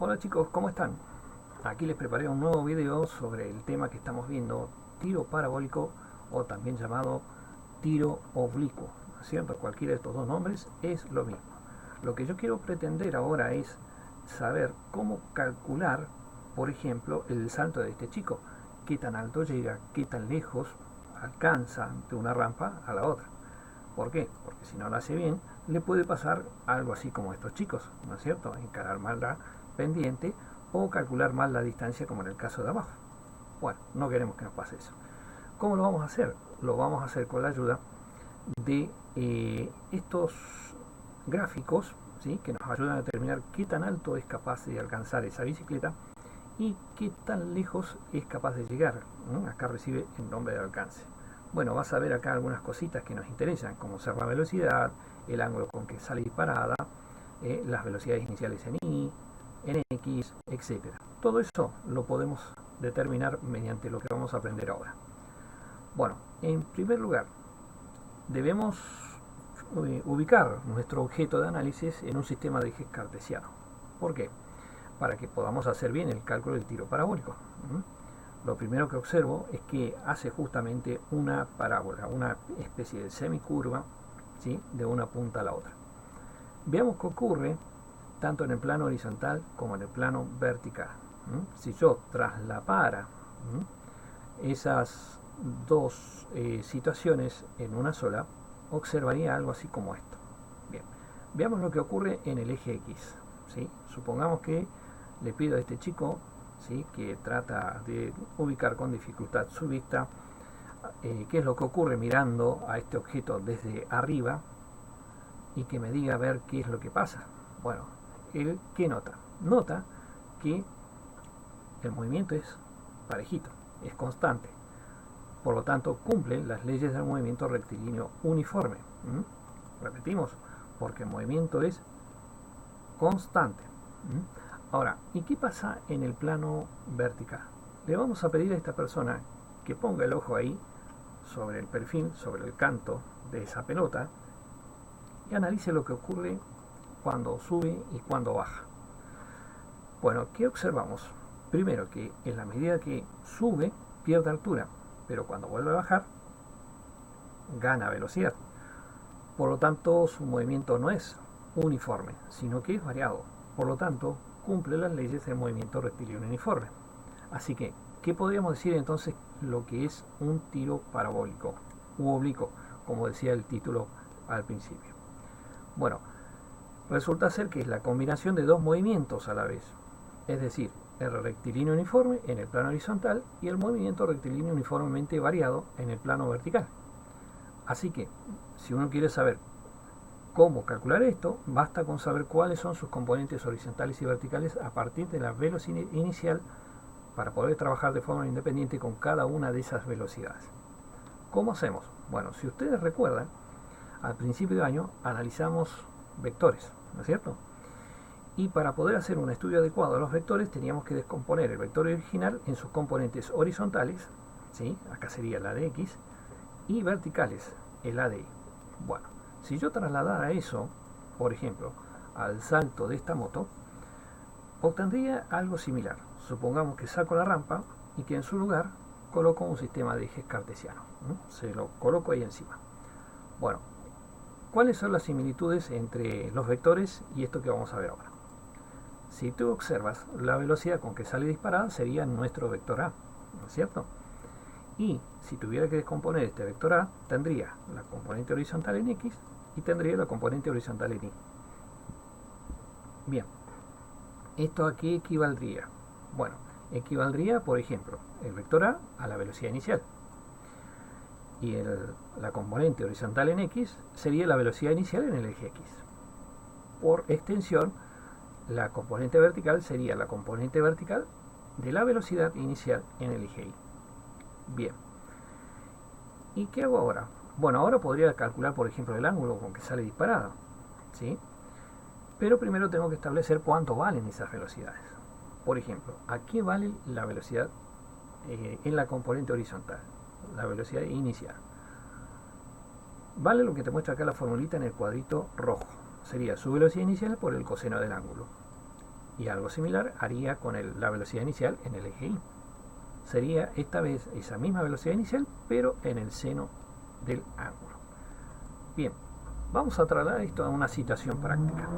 Hola chicos, ¿cómo están? Aquí les preparé un nuevo video sobre el tema que estamos viendo, tiro parabólico o también llamado tiro oblicuo, ¿no es cierto? Cualquiera de estos dos nombres es lo mismo. Lo que yo quiero pretender ahora es saber cómo calcular, por ejemplo, el salto de este chico, qué tan alto llega, qué tan lejos alcanza de una rampa a la otra. ¿Por qué? Porque si no lo hace bien, le puede pasar algo así como a estos chicos, ¿no es cierto? Encarar mal la pendiente o calcular mal la distancia como en el caso de abajo. Bueno, no queremos que nos pase eso. ¿Cómo lo vamos a hacer? Lo vamos a hacer con la ayuda de estos gráficos, ¿sí? Que nos ayudan a determinar qué tan alto es capaz de alcanzar esa bicicleta y qué tan lejos es capaz de llegar. Acá recibe el nombre de alcance. Bueno, vas a ver acá algunas cositas que nos interesan, como ser la velocidad, el ángulo con que sale disparada, las velocidades iniciales en Y, en X, etcétera. Todo eso lo podemos determinar mediante lo que vamos a aprender ahora. Bueno, en primer lugar, debemos ubicar nuestro objeto de análisis en un sistema de ejes cartesiano. ¿Por qué? Para que podamos hacer bien el cálculo del tiro parabólico. Lo primero que observo es que hace justamente una parábola, una especie de semicurva, ¿sí? De una punta a la otra. Veamos qué ocurre tanto en el plano horizontal como en el plano vertical. Si yo traslapara esas dos situaciones en una sola, observaría algo así como esto. Bien, veamos lo que ocurre en el eje X. ¿Sí? Supongamos que le pido a este chico, ¿sí? Que trata de ubicar con dificultad su vista, qué es lo que ocurre mirando a este objeto desde arriba y que me diga a ver qué es lo que pasa. Bueno, él, ¿qué nota? Nota que el movimiento es parejito, es constante. Por lo tanto, cumple las leyes del movimiento rectilíneo uniforme. Repetimos, porque el movimiento es constante. Ahora, ¿y qué pasa en el plano vertical? Le vamos a pedir a esta persona que ponga el ojo ahí, sobre el perfil, sobre el canto de esa pelota, y analice lo que ocurre cuando sube y cuando baja. Bueno, ¿qué observamos? Primero, que en la medida que sube, pierde altura, pero cuando vuelve a bajar, gana velocidad. Por lo tanto, su movimiento no es uniforme, sino que es variado. Por lo tanto, cumple las leyes del movimiento rectilíneo uniforme. Así que, ¿qué podríamos decir entonces lo que es un tiro parabólico u oblicuo, como decía el título al principio? Bueno, resulta ser que es la combinación de dos movimientos a la vez, es decir, el rectilíneo uniforme en el plano horizontal y el movimiento rectilíneo uniformemente variado en el plano vertical. Así que, si uno quiere saber cómo calcular esto, basta con saber cuáles son sus componentes horizontales y verticales a partir de la velocidad inicial para poder trabajar de forma independiente con cada una de esas velocidades. ¿Cómo hacemos? Bueno, si ustedes recuerdan, al principio de año analizamos vectores, ¿no es cierto? Y para poder hacer un estudio adecuado de los vectores teníamos que descomponer el vector original en sus componentes horizontales, ¿sí? Acá sería la de X, y verticales, el A de Y. Bueno, si yo trasladara eso, por ejemplo, al salto de esta moto, obtendría algo similar. Supongamos que saco la rampa y que en su lugar coloco un sistema de ejes cartesianos. Se lo coloco ahí encima. Bueno, ¿cuáles son las similitudes entre los vectores y esto que vamos a ver ahora? Si tú observas, la velocidad con que sale disparada sería nuestro vector A, ¿no es cierto? Y si tuviera que descomponer este vector A, tendría la componente horizontal en X y tendría la componente horizontal en Y. Bien, ¿esto a qué equivaldría? Bueno, equivaldría, por ejemplo, el vector A la velocidad inicial. Y la componente horizontal en X sería la velocidad inicial en el eje X. Por extensión, la componente vertical sería la componente vertical de la velocidad inicial en el eje Y. Bien, ¿y qué hago ahora? Bueno, ahora podría calcular, por ejemplo, el ángulo con que sale disparado, ¿sí? Pero primero tengo que establecer cuánto valen esas velocidades. Por ejemplo, ¿a qué vale la velocidad en la componente horizontal? La velocidad inicial. Vale lo que te muestra acá la formulita en el cuadrito rojo. Sería su velocidad inicial por el coseno del ángulo. Y algo similar haría con la velocidad inicial en el eje Y. Sería esta vez esa misma velocidad inicial, pero en el seno del ángulo. Bien, vamos a trasladar esto a una situación práctica.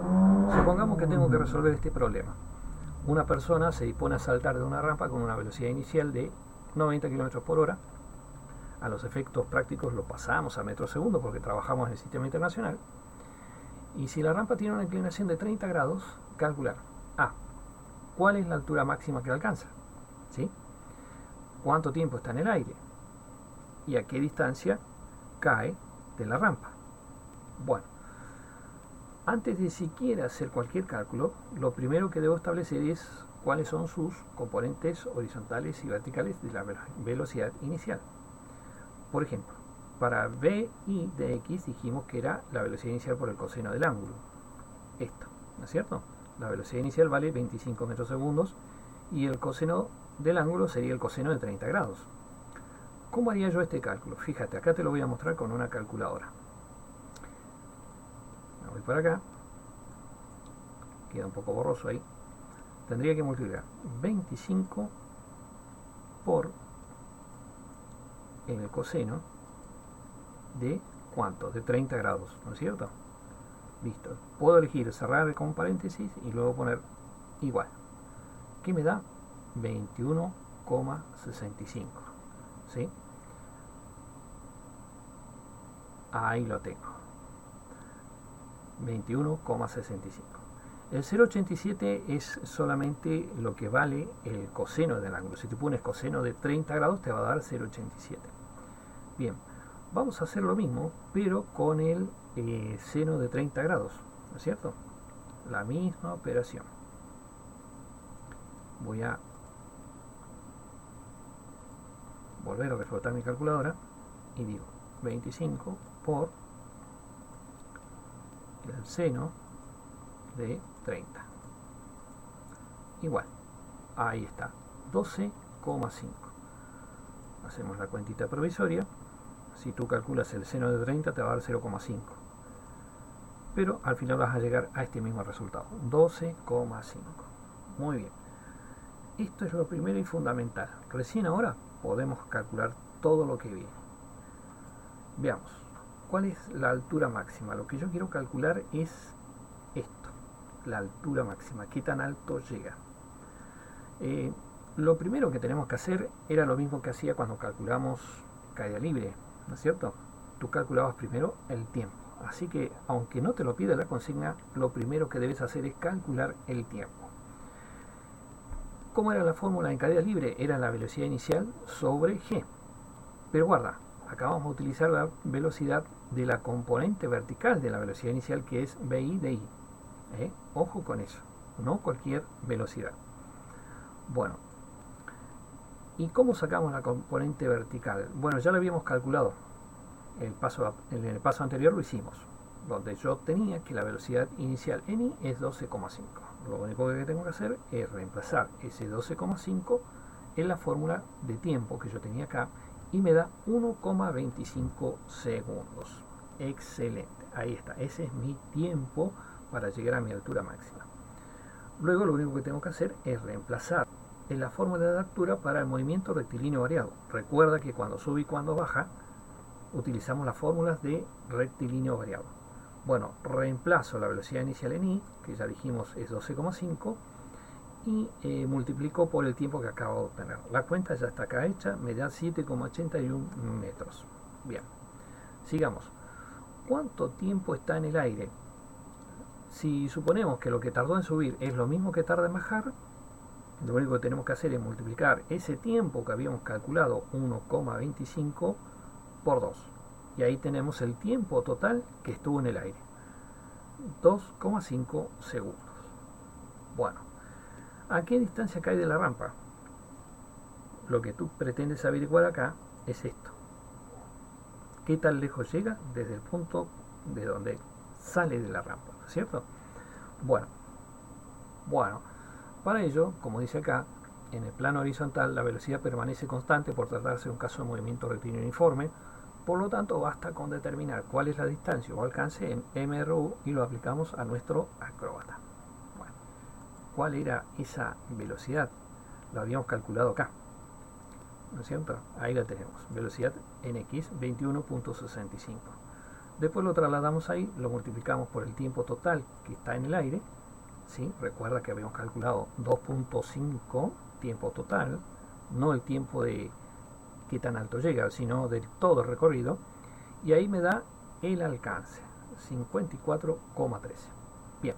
Supongamos que tengo que resolver este problema. Una persona se dispone a saltar de una rampa con una velocidad inicial de 90 km por hora. A los efectos prácticos lo pasamos a metros segundo porque trabajamos en el sistema internacional. Y si la rampa tiene una inclinación de 30 grados, calcular A. ¿Cuál es la altura máxima que alcanza? ¿Sí? ¿Cuánto tiempo está en el aire? ¿Y a qué distancia cae de la rampa? Bueno, antes de siquiera hacer cualquier cálculo, lo primero que debo establecer es cuáles son sus componentes horizontales y verticales de la velocidad inicial. Por ejemplo, para VI de X dijimos que era la velocidad inicial por el coseno del ángulo. Esto, ¿no es cierto? La velocidad inicial vale 25 metros segundos y el coseno del ángulo sería el coseno de 30 grados. ¿Cómo haría yo este cálculo? Fíjate, acá te lo voy a mostrar con una calculadora. Me voy para acá. Queda un poco borroso ahí. Tendría que multiplicar 25 por el coseno de ¿cuánto? De 30 grados, ¿no es cierto? Listo. Puedo elegir cerrar con paréntesis y luego poner igual. ¿Qué me da? 21,65. ¿Sí? Ahí lo tengo. 21,65. El 0,87 es solamente lo que vale el coseno del ángulo. Si tú pones coseno de 30 grados te va a dar 0,87. Bien, vamos a hacer lo mismo, pero con el seno de 30 grados, ¿no es cierto? La misma operación. Voy a volver a reflotar mi calculadora y digo 25 por el seno de 30 igual, ahí está, 12,5. Hacemos la cuentita provisoria. Si tú calculas el seno de 30 te va a dar 0,5, pero al final vas a llegar a este mismo resultado, 12,5. Muy bien, esto es lo primero y fundamental. Recién ahora podemos calcular todo lo que viene. Veamos, ¿cuál es la altura máxima? Lo que yo quiero calcular es esto, la altura máxima, qué tan alto llega. Lo primero que tenemos que hacer era lo mismo que hacía cuando calculamos caída libre, ¿no es cierto? Tú calculabas primero el tiempo, así que aunque no te lo pida la consigna, lo primero que debes hacer es calcular el tiempo. ¿Cómo era la fórmula en caída libre? Era la velocidad inicial sobre g, pero guarda, acá vamos a utilizar la velocidad de la componente vertical de la velocidad inicial, que es VI de I. Ojo con eso, no cualquier velocidad. Bueno, ¿y cómo sacamos la componente vertical? Bueno, ya lo habíamos calculado. En el paso anterior lo hicimos, donde yo obtenía que la velocidad inicial en I es 12,5. Lo único que tengo que hacer es reemplazar ese 12,5 en la fórmula de tiempo que yo tenía acá y me da 1,25 segundos. Excelente, ahí está, ese es mi tiempo para llegar a mi altura máxima. Luego lo único que tengo que hacer es reemplazar en la fórmula de altura para el movimiento rectilíneo variado. Recuerda que cuando sube y cuando baja utilizamos las fórmulas de rectilíneo variado. Bueno, reemplazo la velocidad inicial en I, que ya dijimos es 12,5, y multiplico por el tiempo que acabo de obtener. La cuenta ya está acá hecha, me da 7,81 metros. Bien, sigamos. ¿Cuánto tiempo está en el aire? Si suponemos que lo que tardó en subir es lo mismo que tarda en bajar, lo único que tenemos que hacer es multiplicar ese tiempo que habíamos calculado, 1,25, por 2. Y ahí tenemos el tiempo total que estuvo en el aire, 2,5 segundos. Bueno, ¿a qué distancia cae de la rampa? Lo que tú pretendes averiguar acá es esto. ¿Qué tan lejos llega desde el punto de donde sale de la rampa? ¿No es cierto? Bueno, para ello, como dice acá, en el plano horizontal la velocidad permanece constante por tratarse de un caso de movimiento rectilíneo uniforme. Por lo tanto, basta con determinar cuál es la distancia o alcance en MRU y lo aplicamos a nuestro acróbata. Bueno, cuál era esa velocidad. Lo habíamos calculado acá, ¿no es cierto? Ahí la tenemos, velocidad en X 21.65. Después lo trasladamos ahí, lo multiplicamos por el tiempo total que está en el aire, ¿sí? Recuerda que habíamos calculado 2.5 tiempo total, no el tiempo de qué tan alto llega, sino de todo el recorrido, y ahí me da el alcance, 54,13. Bien,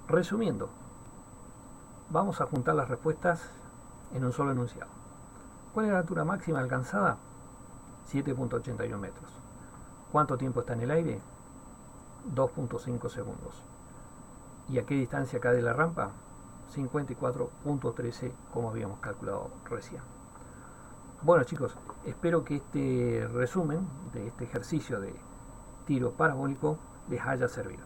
resumiendo, vamos a juntar las respuestas en un solo enunciado. ¿Cuál es la altura máxima alcanzada? 7.81 metros. ¿Cuánto tiempo está en el aire? 2.5 segundos. ¿Y a qué distancia cae de la rampa? 54.13, como habíamos calculado recién. Bueno, chicos, espero que este resumen de este ejercicio de tiro parabólico les haya servido.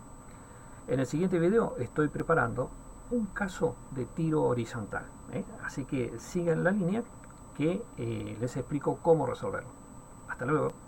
En el siguiente video estoy preparando un caso de tiro horizontal, así que sigan la línea que les explico cómo resolverlo. Hasta luego.